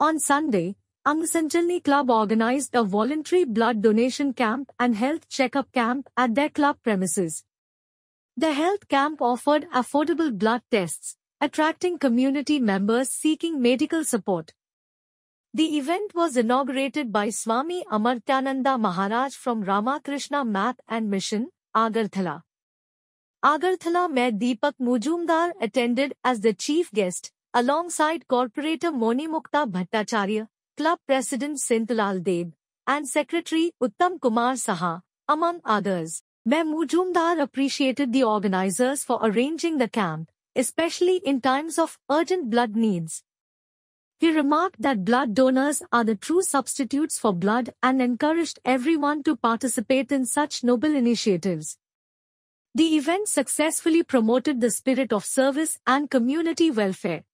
On Sunday, Ang Sanjalni Club organized a voluntary blood donation camp and health checkup camp at their club premises. The health camp offered affordable blood tests, attracting community members seeking medical support. The event was inaugurated by Swami Amartyananda Maharaj from Ramakrishna Math and Mission, Agarthala. Agarthala Mayor Deepak Mujumdar attended as the chief guest, alongside Corporator Monimukta Bhattacharya, Club President Sintulal Deb, and Secretary Uttam Kumar Saha, among others. Mayor Mujumdar appreciated the organizers for arranging the camp, especially in times of urgent blood needs. He remarked that blood donors are the true substitutes for blood and encouraged everyone to participate in such noble initiatives. The event successfully promoted the spirit of service and community welfare.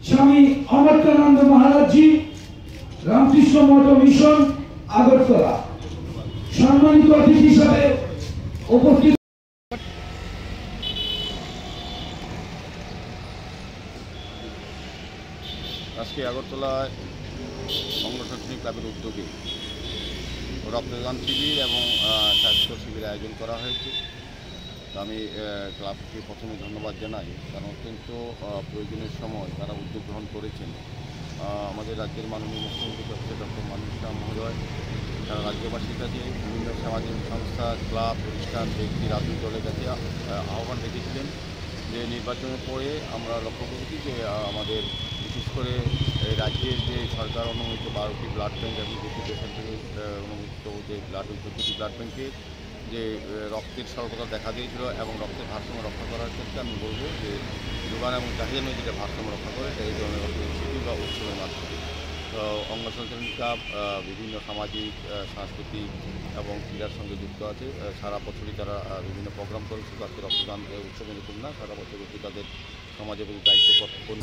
Swami Amartyananda Maharaj Ji, Ramakrishna Math Mission, Agartala. সম্মানিত অতিথি হিসেবে উপস্থিত আজকে আগরতলায় সংগঠন ক্লাবের উদ্যোগে রক্তদান শিবির এবং স্বাস্থ্য শিবির আয়োজন করা হয়েছে। আমি ক্লাবকে প্রথমে ধন্যবাদ জানাই, কারণ অত্যন্ত প্রয়োজনের সময় তারা উদ্যোগ গ্রহণ করেছেন। আমাদের রাজ্যের মাননীয় মুখ্যমন্ত্রী ডক্টর মানিক শাহ মহোদয় তারা রাজ্যবাসীর কাছে বিভিন্ন সামাজিক সংস্থা, ক্লাব, প্রতিষ্ঠান, ব্যক্তি, রাজনৈতিক দলের কাছে আহ্বান রেখেছিলেন যে নির্বাচনের পরে আমরা লক্ষ্য করেছি যে আমাদের বিশেষ করে রাজ্যের যে সরকার অনুমোদিত 12টি ব্লাড ব্যাঙ্ক এবং 2টি বেসরকারি অনুমোদিত যে 14টি ব্লাড ব্যাঙ্কে যে রক্তের স্বল্পতা দেখা দিয়েছিল এবং রক্তের ভারসাম্য রক্ষা করার ক্ষেত্রে আমি বলব যে যোগান এবং চাহিদা নয় যেটা ভারসাম্য রক্ষা করে এই ধরনের শিবির বা উৎসবের মাধ্যমে অঙ্গ সঞ্চালন ক্লাব বিভিন্ন সামাজিক, সাংস্কৃতিক এবং ক্রীড়ার সঙ্গে যুক্ত আছে। সারা বছরই তারা বিভিন্ন প্রোগ্রাম করে, শুধু আজকে রক্তদান উৎসবের এরকম না, সারা বছরই তাদের সমাজের প্রতি দায়িত্ব পালন করে।